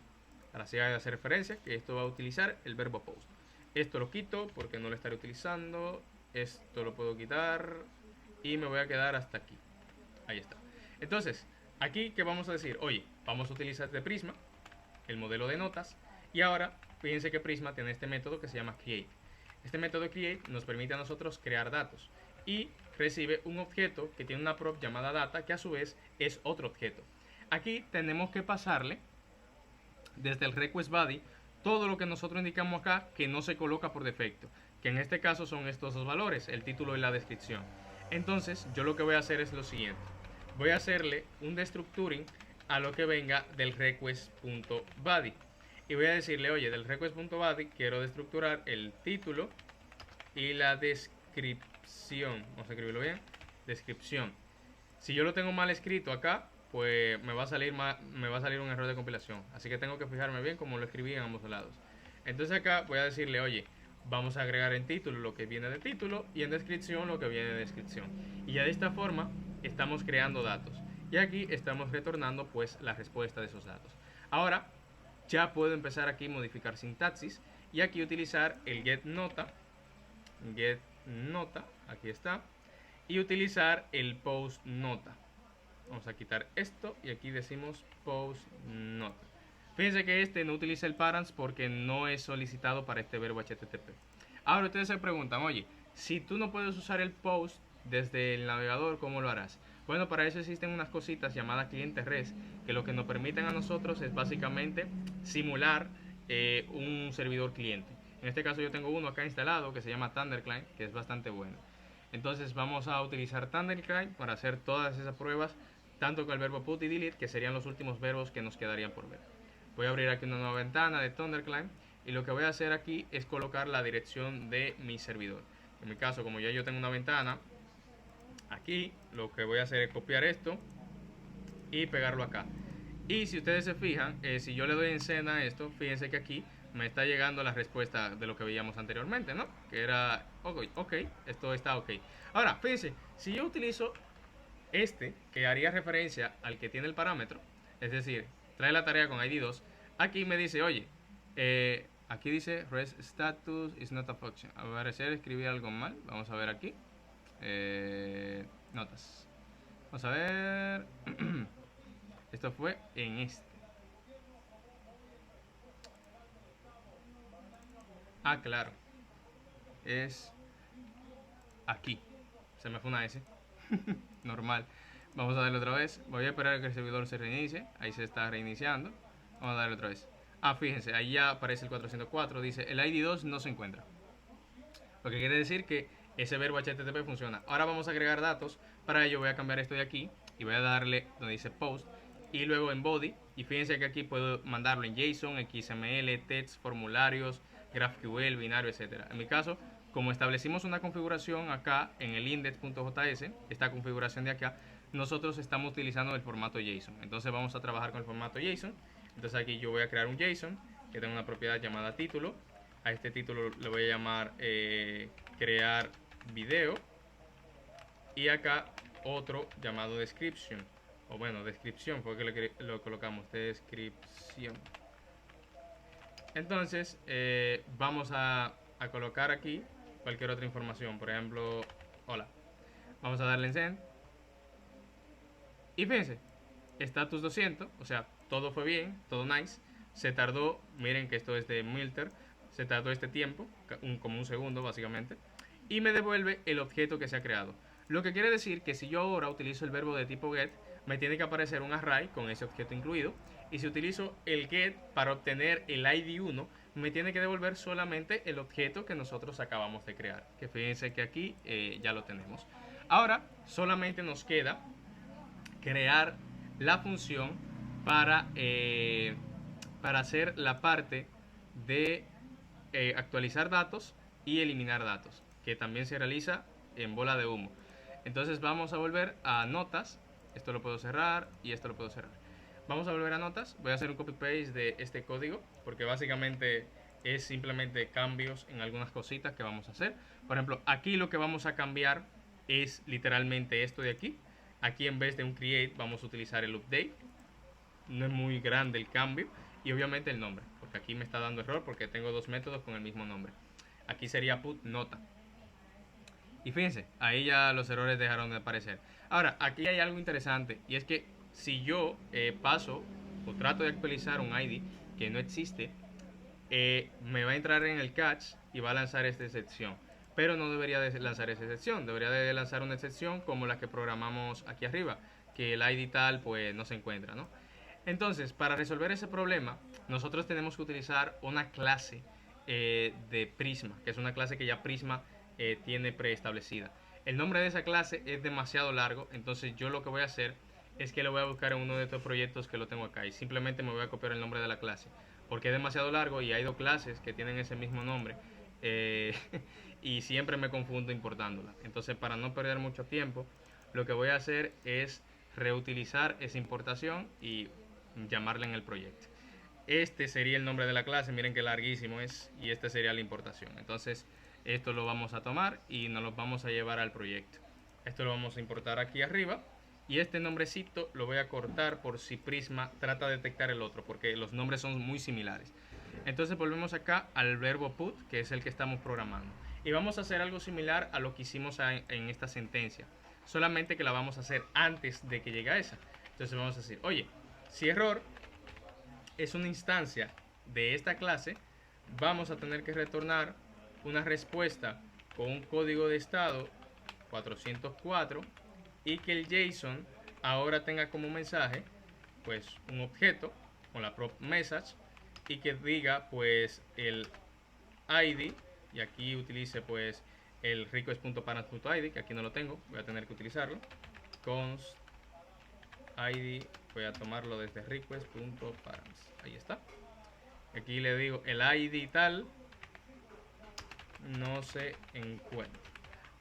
Speaker 1: Para así hacer referencia que esto va a utilizar el verbo post. Esto lo quito porque no lo estaré utilizando. Esto lo puedo quitar y me voy a quedar hasta aquí. Ahí está. Entonces, aquí que vamos a decir, oye, vamos a utilizar de Prisma, el modelo de notas, y ahora fíjense que Prisma tiene este método que se llama create. Este método create nos permite a nosotros crear datos y recibe un objeto que tiene una prop llamada data, que a su vez es otro objeto. Aquí tenemos que pasarle desde el request body todo lo que nosotros indicamos acá que no se coloca por defecto, que en este caso son estos dos valores, el título y la descripción. Entonces yo lo que voy a hacer es lo siguiente. Voy a hacerle un destructuring a lo que venga del request.body. Y voy a decirle, oye, del request.body quiero destructurar el título y la descripción. Vamos a escribirlo bien. Descripción. Si yo lo tengo mal escrito acá, pues me va a salir un error de compilación. Así que tengo que fijarme bien cómo lo escribí en ambos lados. Entonces acá voy a decirle, oye, vamos a agregar en título lo que viene de título y en descripción lo que viene de descripción. Y ya de esta forma estamos creando datos. Y aquí estamos retornando pues la respuesta de esos datos. Ahora ya puedo empezar aquí a modificar sintaxis y aquí utilizar el getNota, aquí está, y utilizar el postNota. Vamos a quitar esto y aquí decimos postNota. Fíjense que este no utiliza el params porque no es solicitado para este verbo HTTP. Ahora ustedes se preguntan, oye, si tú no puedes usar el post desde el navegador, ¿cómo lo harás? Bueno, para eso existen unas cositas llamadas clientes REST que lo que nos permiten a nosotros es básicamente simular un servidor cliente. En este caso yo tengo uno acá instalado que se llama ThunderClient, que es bastante bueno. Entonces vamos a utilizar ThunderClient para hacer todas esas pruebas, tanto con el verbo put y delete, que serían los últimos verbos que nos quedarían por ver. Voy a abrir aquí una nueva ventana de ThunderClient y lo que voy a hacer aquí es colocar la dirección de mi servidor. En mi caso, como ya yo tengo una ventana aquí, lo que voy a hacer es copiar esto y pegarlo acá. Y si ustedes se fijan, si yo le doy en a esto, fíjense que aquí me está llegando la respuesta de lo que veíamos anteriormente, ¿no? Que era, ok, esto está ok. Ahora, fíjense, si yo utilizo este, que haría referencia al que tiene el parámetro, es decir, trae la tarea con ID2, aquí me dice, oye, aquí dice REST status is not a function. A ver, si escribí algo mal, vamos a ver aquí. Notas. Vamos a ver. Esto fue en este. Ah, claro. Es aquí. Se me fue una S. Normal. Vamos a darle otra vez. Voy a esperar a que el servidor se reinicie. Ahí se está reiniciando. Vamos a darle otra vez. Ah, fíjense, ahí ya aparece el 404. Dice el ID2 no se encuentra. Lo que quiere decir que ese verbo HTTP funciona. Ahora vamos a agregar datos. Para ello voy a cambiar esto de aquí y voy a darle donde dice post y luego en body. Y fíjense que aquí puedo mandarlo en JSON, XML, text, formularios, GraphQL, binario, etcétera. En mi caso como establecimos una configuración acá en el index.js, esta configuración de acá, nosotros estamos utilizando el formato JSON. Entonces vamos a trabajar con el formato JSON. Entonces aquí yo voy a crear un JSON que tenga una propiedad llamada título. A este título le voy a llamar crear video. Y acá otro llamado description. O bueno, descripción fue que lo colocamos. Descripción. Entonces vamos a colocar aquí cualquier otra información. Por ejemplo, hola. Vamos a darle en send. Y fíjense, status 200, o sea, todo fue bien, todo nice. Se tardó, miren que esto es de Milter, se tardó este tiempo, como un segundo básicamente. Y me devuelve el objeto que se ha creado. Lo que quiere decir que si yo ahora utilizo el verbo de tipo get, me tiene que aparecer un array con ese objeto incluido. Y si utilizo el get para obtener el ID 1, me tiene que devolver solamente el objeto que nosotros acabamos de crear. Que fíjense que aquí ya lo tenemos. Ahora solamente nos queda crear la función para hacer la parte de actualizar datos y eliminar datos, que también se realiza en bola de humo. Entonces vamos a volver a notas. Esto lo puedo cerrar y esto lo puedo cerrar. Vamos a volver a notas. Voy a hacer un copy paste de este código porque básicamente es simplemente cambios en algunas cositas que vamos a hacer. Por ejemplo, aquí lo que vamos a cambiar es literalmente esto de aquí. Aquí en vez de un create vamos a utilizar el update. No es muy grande el cambio. Y obviamente el nombre, porque aquí me está dando error porque tengo dos métodos con el mismo nombre. Aquí sería put nota. Y fíjense, ahí ya los errores dejaron de aparecer. Ahora, aquí hay algo interesante y es que si yo paso o trato de actualizar un ID que no existe, me va a entrar en el catch y va a lanzar esta excepción. Pero no debería de lanzar esa excepción, debería de lanzar una excepción como la que programamos aquí arriba, que el ID tal pues no se encuentra, ¿no? Entonces, para resolver ese problema, nosotros tenemos que utilizar una clase de Prisma, que es una clase que ya Prisma tiene preestablecida. El nombre de esa clase es demasiado largo, entonces yo lo que voy a hacer es que lo voy a buscar en uno de estos proyectos que lo tengo acá y simplemente me voy a copiar el nombre de la clase, porque es demasiado largo y hay dos clases que tienen ese mismo nombre eh, y siempre me confundo importándola. Entonces, para no perder mucho tiempo, lo que voy a hacer es reutilizar esa importación y llamarla en el proyecto. Este sería el nombre de la clase, miren que larguísimo es, y este sería la importación. Entonces, esto lo vamos a tomar y nos lo vamos a llevar al proyecto. Esto lo vamos a importar aquí arriba y este nombrecito lo voy a cortar por si Prisma trata de detectar el otro, porque los nombres son muy similares. Entonces volvemos acá al verbo put, que es el que estamos programando. Y vamos a hacer algo similar a lo que hicimos en esta sentencia, solamente que la vamos a hacer antes de que llegue a esa. Entonces vamos a decir, oye, si error es una instancia de esta clase, vamos a tener que retornar una respuesta con un código de estado 404 y que el JSON ahora tenga como mensaje pues un objeto con la prop message y que diga pues el ID y aquí utilice pues el request.parent.id, que aquí no lo tengo, voy a tener que utilizarlo. Const ID, voy a tomarlo desde request.parents, ahí está. Aquí le digo el ID tal no se encuentra,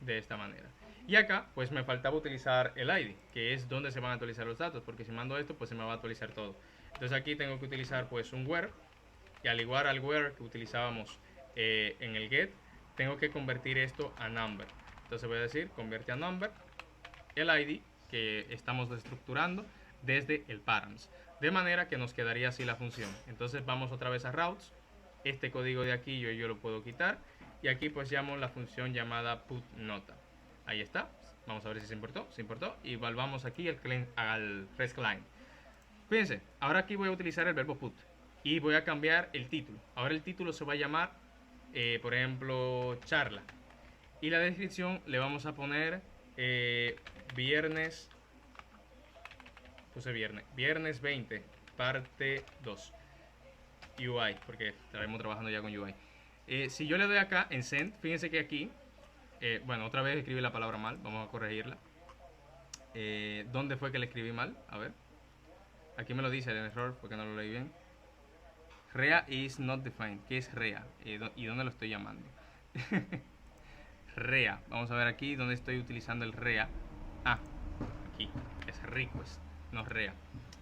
Speaker 1: de esta manera. Y acá pues me faltaba utilizar el ID, que es donde se van a actualizar los datos, porque si mando esto pues se me va a actualizar todo. Entonces aquí tengo que utilizar pues un where, y al igual al where que utilizábamos en el get, tengo que convertir esto a number. Entonces voy a decir convierte a number el ID que estamos estructurando desde el params, de manera que nos quedaría así la función. Entonces vamos otra vez a routes, este código de aquí yo lo puedo quitar y aquí pues llamo la función llamada put nota. Ahí está, vamos a ver si se importó y volvamos aquí al REST client. Fíjense, ahora aquí voy a utilizar el verbo put y voy a cambiar el título. Ahora el título se va a llamar, por ejemplo, charla. Y la descripción le vamos a poner viernes, puse viernes 20, parte 2. UI, porque estaremos trabajando ya con UI. Si yo le doy acá en send, fíjense que aquí, bueno, otra vez escribí la palabra mal, vamos a corregirla. ¿Dónde fue que le escribí mal? A ver. Aquí me lo dice el error porque no lo leí bien. Rea is not defined. ¿Qué es rea? ¿Y dónde lo estoy llamando? REA. Vamos a ver aquí donde estoy utilizando el REA. Ah, aquí, es request, no REA.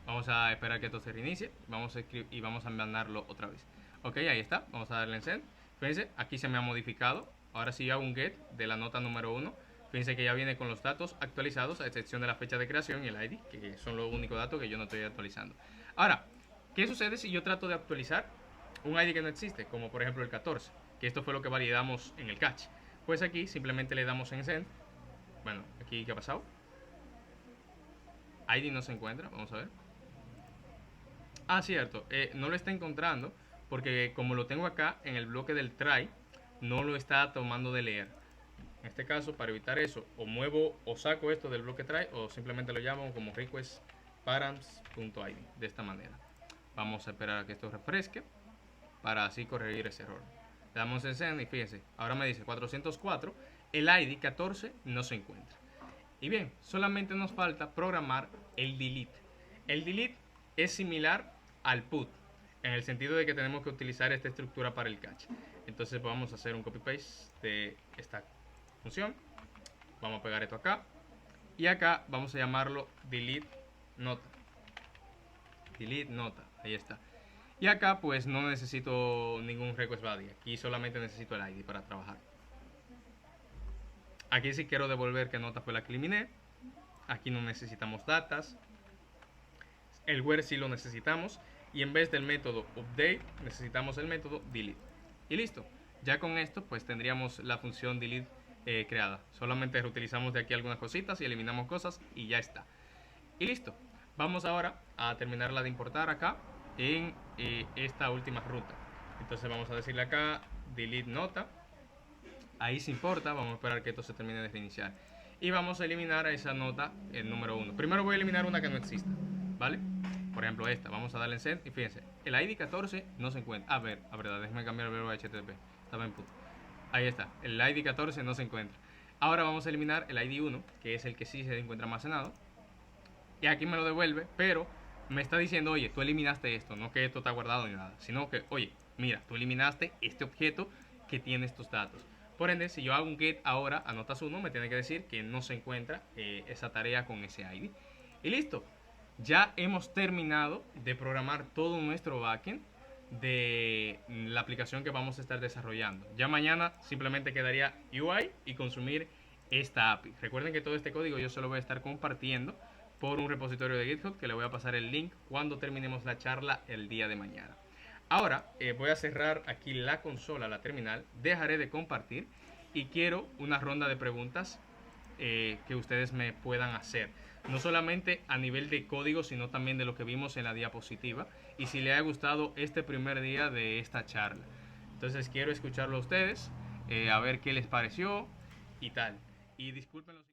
Speaker 1: Vamos a esperar que esto se reinicie. Vamos a escribir y vamos a mandarlo otra vez. Ok, ahí está. Vamos a darle en send. Fíjense, aquí se me ha modificado. Ahora si yo hago un get de la nota número 1, fíjense que ya viene con los datos actualizados, a excepción de la fecha de creación y el ID, que son los únicos datos que yo no estoy actualizando. Ahora, ¿qué sucede si yo trato de actualizar un ID que no existe? Como por ejemplo el 14, que esto fue lo que validamos en el catch. Pues aquí simplemente le damos en send. Bueno, aquí ¿qué ha pasado? ID no se encuentra, vamos a ver. Ah, cierto, no lo está encontrando porque como lo tengo acá en el bloque del try, no lo está tomando de leer. En este caso, para evitar eso, o muevo o saco esto del bloque try o simplemente lo llamo como request params.id, de esta manera. Vamos a esperar a que esto refresque para así corregir ese error. Le damos en send y fíjense, ahora me dice 404, el ID 14 no se encuentra. Y bien, solamente nos falta programar el delete. El delete es similar al put, en el sentido de que tenemos que utilizar esta estructura para el catch. Entonces vamos a hacer un copy paste de esta función. Vamos a pegar esto acá. Y acá vamos a llamarlo delete nota. Delete nota, ahí está. Y acá pues no necesito ningún request body. Aquí solamente necesito el ID para trabajar. Aquí sí quiero devolver qué nota fue la que eliminé. Aquí no necesitamos datas. El where sí lo necesitamos. Y en vez del método update, necesitamos el método delete. Y listo. Ya con esto, pues tendríamos la función delete creada. Solamente reutilizamos de aquí algunas cositas y eliminamos cosas y ya está. Y listo. Vamos ahora a terminarla de importar acá en esta última ruta. Entonces vamos a decirle acá delete nota. Ahí se importa, vamos a esperar que esto se termine de reiniciar. Y vamos a eliminar a esa nota, el número 1. Primero voy a eliminar una que no exista, ¿vale? Por ejemplo esta, vamos a darle en send y fíjense, el ID 14 no se encuentra. A ver, la verdad, déjeme cambiar el verbo HTTP. Estaba en put. Ahí está, el ID 14 no se encuentra. Ahora vamos a eliminar el ID 1, que es el que sí se encuentra almacenado. Y aquí me lo devuelve, pero me está diciendo, oye, tú eliminaste esto, no que esto está guardado ni nada, sino que, oye, mira, tú eliminaste este objeto que tiene estos datos. Por ende, si yo hago un get ahora a notas 1, me tiene que decir que no se encuentra esa tarea con ese ID. Y listo. Ya hemos terminado de programar todo nuestro backend de la aplicación que vamos a estar desarrollando. Ya mañana simplemente quedaría UI y consumir esta API. Recuerden que todo este código yo se lo voy a estar compartiendo por un repositorio de GitHub que le voy a pasar el link cuando terminemos la charla el día de mañana. Ahora voy a cerrar aquí la consola, la terminal, dejaré de compartir y quiero una ronda de preguntas que ustedes me puedan hacer. No solamente a nivel de código, sino también de lo que vimos en la diapositiva y si les ha gustado este primer día de esta charla. Entonces quiero escucharlo a ustedes, a ver qué les pareció y tal. Y disculpen los...